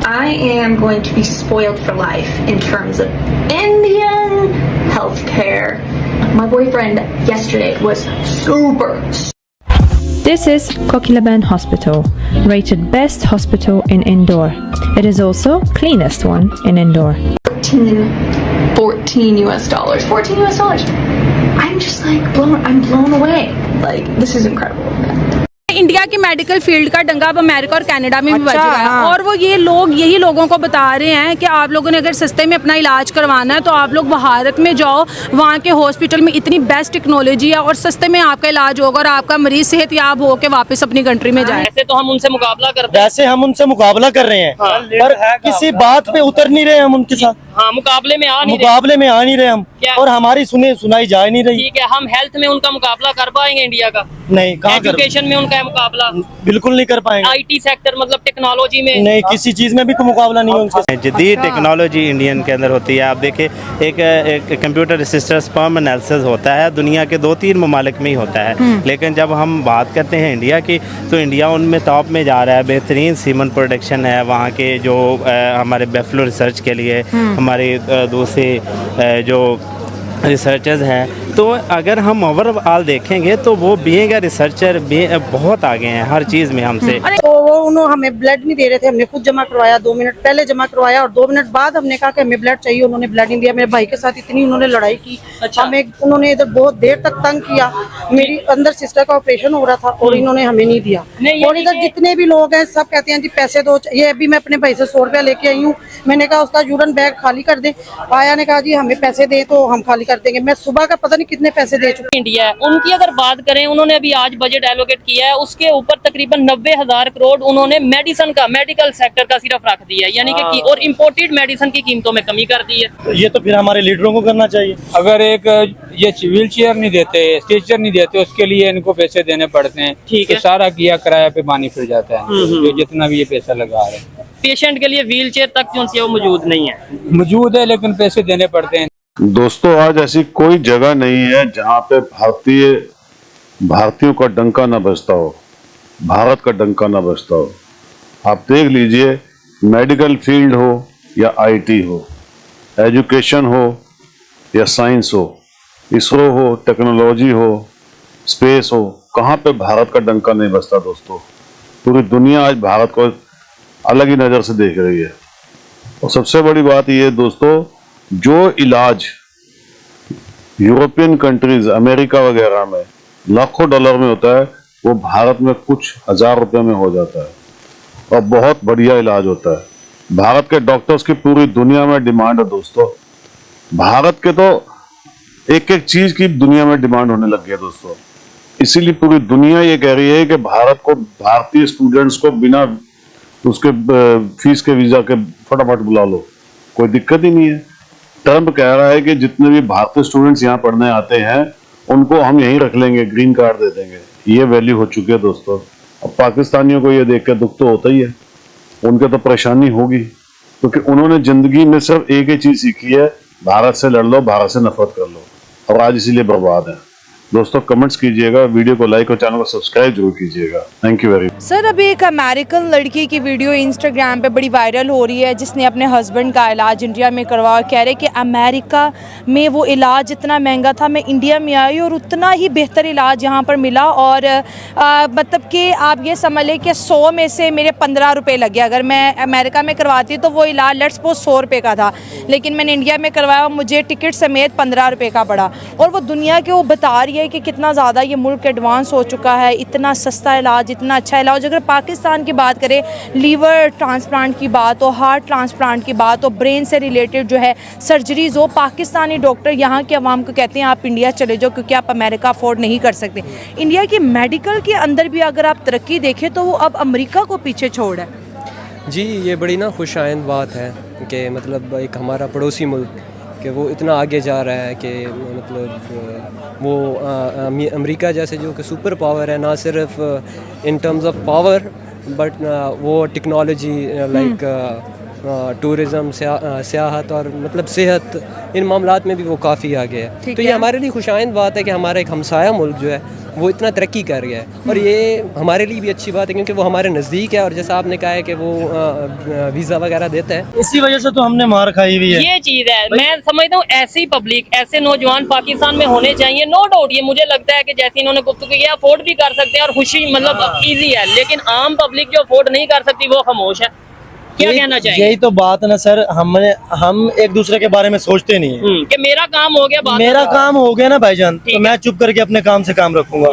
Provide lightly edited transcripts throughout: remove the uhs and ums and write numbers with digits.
I am going to be spoiled for life in terms of Indian healthcare. My boyfriend yesterday was super. This is Kokilaben Hospital, rated best hospital in Indore. It is also cleanest one in Indore. $14 US. $14 US. I'm just like I'm blown away. Like, this is incredible. India की medical field का डंगा अब America और Canada में भी बज रहा है। और वो यही लोगों को बता रहे हैं कि आप लोगों ने अगर सस्ते में अपना इलाज करवाना है तो आप लोग भारत में जाओ, वहाँ के हॉस्पिटल में इतनी बेस्ट टेक्नोलॉजी है और सस्ते में आपका इलाज होगा और आपका मरीज सेहतयाब होकर वापस अपनी कंट्री में जाए। वैसे तो हम उनसे मुकाबला करते हैं, वैसे हम उनसे मुकाबला कर रहे हैं, पर किसी बात पे उतर नहीं रहे हम उनके साथ। हाँ, मुकाबले में आ नहीं रहे हम, और हमारी सुनाई जा नहीं रही। ठीक है, हम हेल्थ में उनका मुकाबला कर पाएंगे इंडिया का? नहीं, कहाँ कर? एजुकेशन में उनका मुकाबला बिल्कुल नहीं कर पाएंगे। आईटी सेक्टर मतलब टेक्नोलॉजी में नहीं, किसी चीज में भी कोई मुकाबला नहीं है उनके। जदीद टेक्नोलॉजी इंडियन के अंदर होती है। आप देखिए, एक कंप्यूटर असिस्टेड स्पर्म एनालिसिस होता है, दुनिया के 2-3 ममालिक में ही होता है। लेकिन जब हम बात करते हैं इंडिया की, तो इंडिया उनमें टॉप में जा रहा है। बेहतरीन सीमन प्रोडक्शन है वहाँ के, जो हमारे बेफलो रिसर्च के लिए हमारे दूसरे जो रिसर्चर्स हैं। तो अगर हम ओवरऑल देखेंगे तो वो बीइंग अ रिसर्चर बहुत आगे हैं हर चीज़ में हमसे। तो वो उन्होंने हमें ब्लड नहीं दे रहे थे, हमने खुद जमा करवाया, 2 मिनट पहले जमा करवाया और 2 मिनट बाद हमने कहा कि हमें ब्लड चाहिए, उन्होंने ब्लड नहीं दिया। मेरे भाई के साथ इतनी उन्होंने लड़ाई की। हमें उन्होंने इधर बहुत देर तक तंग किया। मेरी अंदर सिस्टर का ऑपरेशन हो रहा था और इन्होंने हमें नहीं दिया। और इधर जितने भी लोग हैं सब कहते हैं जी पैसे दो। ये अभी मैं अपने भाई से 100 रुपया लेके आई हूँ। मैंने कहा उसका यूरन बैग खाली कर दे। आया ने कहा जी हमें पैसे दे तो हम खाली कर देंगे। मैं सुबह का पता नहीं कितने पैसे दे चुकी। इंडिया है, उनकी अगर बात करें, उन्होंने अभी आज बजट एलोकेट किया है, उसके ऊपर तकरीबन 90,000 करोड़ उन्होंने मेडिकल सेक्टर का सिर्फ रख दिया है, यानी कि और इम्पोर्टेड मेडिसिन की कीमतों में कमी कर दी है। ये तो फिर हमारे लीडरों को करना चाहिए। अगर एक ये व्हील चेयर नहीं देते, स्ट्रेचर नहीं देते, उसके लिए इनको पैसे देने पड़ते हैं। ठीक है, तो सारा किया किराया पे पानी फिर जाता है, जो जितना भी ये पैसा लगा रहे हैं। पेशेंट के लिए व्हील चेयर तक जो है वो मौजूद नहीं है। मौजूद है लेकिन पैसे देने पड़ते हैं। दोस्तों, आज ऐसी कोई जगह नहीं है जहां पे भारतीयों का डंका न बजता हो, भारत का डंका न बजता हो। आप देख लीजिए, मेडिकल फील्ड हो या आईटी हो, एजुकेशन हो या साइंस हो, इसरो हो, टेक्नोलॉजी हो, स्पेस हो, कहाँ पे भारत का डंका नहीं बजता दोस्तों। पूरी दुनिया आज भारत को अलग ही नज़र से देख रही है। और सबसे बड़ी बात यह दोस्तों, जो इलाज यूरोपियन कंट्रीज, अमेरिका वगैरह में लाखों डॉलर में होता है, वो भारत में कुछ हजार रुपए में हो जाता है और बहुत बढ़िया इलाज होता है। भारत के डॉक्टर्स की पूरी दुनिया में डिमांड है दोस्तों। भारत के तो एक एक चीज की दुनिया में डिमांड होने लग गई है दोस्तों। इसीलिए पूरी दुनिया ये कह रही है कि भारत को, भारतीय स्टूडेंट्स को बिना उसके फीस के वीजा के फटाफट बुला लो, कोई दिक्कत ही नहीं है। ट्रम्प कह रहा है कि जितने भी भारतीय स्टूडेंट्स यहाँ पढ़ने आते हैं उनको हम यहीं रख लेंगे, ग्रीन कार्ड दे देंगे। ये वैल्यू हो चुकी है दोस्तों। अब पाकिस्तानियों को ये देख के दुख तो होता ही है, उनके तो परेशानी होगी, क्योंकि उन्होंने जिंदगी में सिर्फ एक ही चीज सीखी है, भारत से लड़ लो, भारत से नफरत कर लो, और आज इसीलिए बर्बाद है। दोस्तों कमेंट्स कीजिएगा, वीडियो को लाइक और चैनल को सब्सक्राइब जरूर कीजिएगा। Thank you very much. Sir, अभी एक अमेरिकन लड़की की वीडियो इंस्टाग्राम पे बड़ी वायरल हो रही है, जिसने अपने हस्बैंड का इलाज इंडिया में करवाया। कह रहे कि अमेरिका में वो इलाज इतना महंगा था, मैं इंडिया में आई और उतना ही बेहतर इलाज यहाँ पर मिला। और मतलब कि आप ये समझ लें कि 100 में से मेरे 15 रुपये लगे। अगर मैं अमेरिका में करवाती तो वो इलाज लेट्स सपोज 100 रुपये का था, लेकिन मैंने इंडिया में करवाया, मुझे टिकट समेत 15 रुपये का पड़ा। और वो दुनिया के वो बता रही है कि कितना ज़्यादा ये मुल्क एडवांस हो चुका है, इतना सस्ता इलाज, इतना अच्छा इलाज। अगर पाकिस्तान की बात करें, लीवर ट्रांसप्लांट की बात हो, हार्ट ट्रांसप्लांट की बात हो, ब्रेन से रिलेटेड जो है सर्जरीज़ हो, पाकिस्तानी डॉक्टर यहाँ के अवाम को कहते हैं आप इंडिया चले जाओ क्योंकि आप अमेरिका अफोर्ड नहीं कर सकते। इंडिया की मेडिकल के अंदर भी अगर आप तरक्की देखें तो वो अब अमेरिका को पीछे छोड़ है। जी, ये बड़ी ना खुशाइंद बात है कि मतलब एक हमारा पड़ोसी मुल्क कि वो इतना आगे जा रहा है कि मतलब वो अमेरिका जैसे जो कि सुपर पावर है, ना सिर्फ in terms of power but वो टेक्नोलॉजी लाइक टूरिज़म, सियाहत और मतलब सेहत, इन मामलात में भी वो काफ़ी आगे है। तो ये हमारे लिए खुशाइंद बात है कि हमारा एक हमसाया मुल्क जो है वो इतना तरक्की कर गया है। और ये हमारे लिए भी अच्छी बात है क्योंकि वो हमारे नज़दीक है, और जैसा आपने कहा है कि वो वीज़ा वगैरह देता है, इसी वजह से तो हमने मार खाई हुई है। ये चीज है, मैं समझता हूँ ऐसी पब्लिक, ऐसे नौजवान पाकिस्तान में होने चाहिए। नो डाउट ये मुझे लगता है कि जैसे इन्होंने गुफ्तगू की, अफोर्ड भी कर सकते हैं और खुशी मतलब इजी है, लेकिन आम पब्लिक जो अफोर्ड नहीं कर सकती वो खामोश है। क्या कहना चाहिए? यही तो बात है ना सर, हम एक दूसरे के बारे में सोचते नहीं है कि मेरा काम हो गया, बात मेरा काम हो गया ना भाईजान, ठीक तो है। मैं चुप करके अपने काम से काम रखूंगा।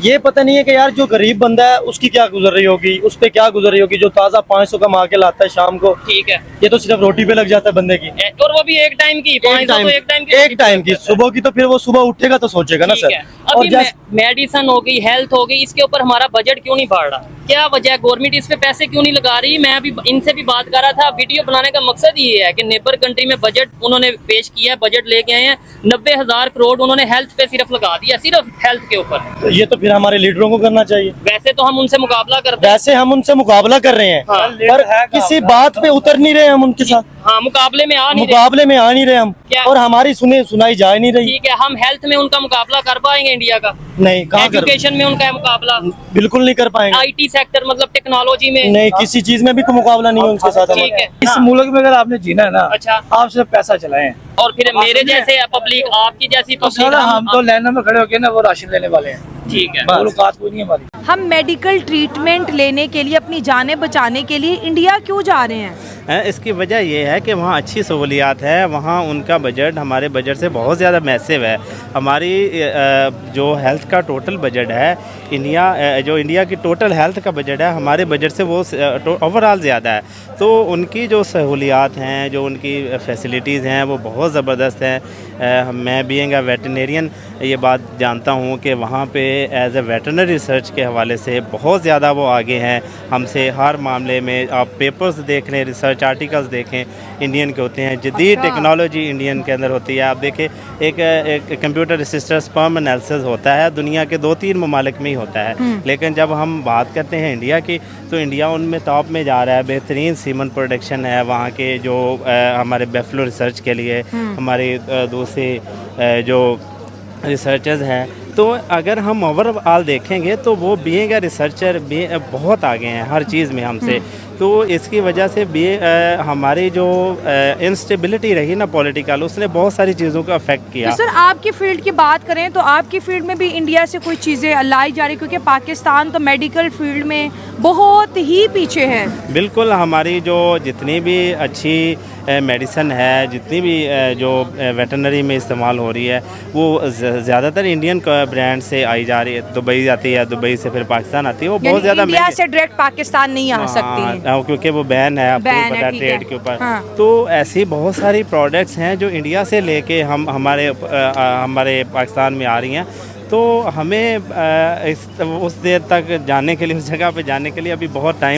ये पता नहीं है कि यार जो गरीब बंदा है उसकी क्या गुजर रही होगी, उस पे क्या गुजर रही होगी, जो ताज़ा 500 कमा के लाता है शाम को, ठीक है, ये तो सिर्फ रोटी पे लग जाता है बंदे की। और वो भी एक टाइम की, 500 तो एक टाइम की सुबह की, तो फिर वो सुबह उठेगा तो सोचेगा ना ठीक सर। है। अभी मेडिसिन हो गई, हेल्थ हो गई, इसके ऊपर हमारा बजट क्यों नहीं बढ़ रहा? क्या वजह है? गवर्नमेंट इस पे पैसे क्यों नहीं लगा रही? मैं अभी इनसे भी बात कर रहा था। वीडियो बनाने का मकसद ये है कि नेबर कंट्री में बजट उन्होंने पेश किया है, बजट लेके आए हैं 90,000 करोड़ उन्होंने हेल्थ पे सिर्फ लगा दिया, सिर्फ हेल्थ के ऊपर। तो ये तो फिर हमारे लीडरों को करना चाहिए। वैसे तो हम उनसे मुकाबला करते हैं, वैसे हम उनसे मुकाबला कर रहे हैं, हाँ। पर किसी बात पे उतर नहीं रहे हम उनके साथ, हाँ मुकाबले में आ नहीं रहे। मुकाबले में आ नहीं रहे हम, क्या? और हमारी सुनाई जा नहीं रही। ठीक है, हम हेल्थ में उनका मुकाबला कर पाएंगे इंडिया का? नहीं, कहाँ कर, एजुकेशन में उनका मुकाबला बिल्कुल नहीं कर पाएंगे। IT सेक्टर मतलब टेक्नोलॉजी में नहीं, किसी चीज में भी कोई मुकाबला नहीं है उनके साथ ठीक हमारा। है। इस मुल्क में अगर आपने जीना है ना, अच्छा, आप सिर्फ पैसा चलाएं, और फिर मेरे जैसे पब्लिक, आपकी जैसी तो पब्लिक, सारा हम तो लाइन में खड़े होके ना वो राशन लेने वाले हैं। ठीक है, मुलाकात कोई नहीं है हमारी। हम मेडिकल ट्रीटमेंट लेने के लिए, अपनी जानें बचाने के लिए इंडिया क्यों जा रहे हैं? इसकी वजह यह है कि वहाँ अच्छी सहूलियात है, वहाँ उनका बजट हमारे बजट से बहुत ज़्यादा मैसिव है। हमारी जो हेल्थ का टोटल बजट है, इंडिया की टोटल हेल्थ का बजट है, हमारे बजट से वो ओवरऑल ज़्यादा है। तो उनकी जो सहूलियात हैं, जो उनकी फैसिलिटीज़ हैं, वो बहुत ज़बरदस्त हैं। मैं बीइंग अ वेटरनेरियन ये बात जानता हूँ कि वहाँ पे एज ए वेटरनरी रिसर्च के हवाले से बहुत ज़्यादा वो आगे हैं हमसे हर मामले में। आप पेपर्स देख लें, रिसर्च आर्टिकल्स देखें, इंडियन के होते हैं, जदीद टेक्नोलॉजी इंडियन के अंदर होती है। आप देखें, एक कंप्यूटर असिस्टेड स्पर्म एनालिसिस होता है, दुनिया के 2-3 ममालिक में ही होता है। लेकिन जब हम बात करते हैं इंडिया की, तो इंडिया उनमें टॉप में जा रहा है। बेहतरीन सीमन प्रोडक्शन है वहाँ के, जो हमारे बेफलो रिसर्च के लिए हमारे दूसरे जो रिसर्चर्स हैं। तो अगर हम ओवरऑल देखेंगे तो वो बीइंग अ रिसर्चर बहुत आगे हैं हर चीज़ में हमसे। तो इसकी वजह से भी हमारी जो इंस्टेबिलिटी रही ना पॉलिटिकल, उसने बहुत सारी चीज़ों को अफेक्ट किया। तो सर आपकी फील्ड की बात करें तो आपकी फील्ड में भी इंडिया से कोई चीज़ें लाई जा रही, क्योंकि पाकिस्तान तो मेडिकल फील्ड में बहुत ही पीछे है। बिल्कुल, हमारी जो जितनी भी अच्छी मेडिसन है, जितनी भी जो वेटरनरी में इस्तेमाल हो रही है, वो ज़्यादातर इंडियन ब्रांड से आई जा रही है। दुबई आती है, दुबई से फिर पाकिस्तान आती है, वो बहुत ज़्यादा इंडिया से डायरेक्ट पाकिस्तान नहीं आ सकती, क्योंकि वो बैन है, आपको पता है ट्रेड के ऊपर। हाँ। तो ऐसी बहुत सारी प्रोडक्ट्स हैं जो इंडिया से लेके हमारे पाकिस्तान में आ रही हैं। तो हमें उस देर तक जाने के लिए, उस जगह पे जाने के लिए अभी बहुत टाइम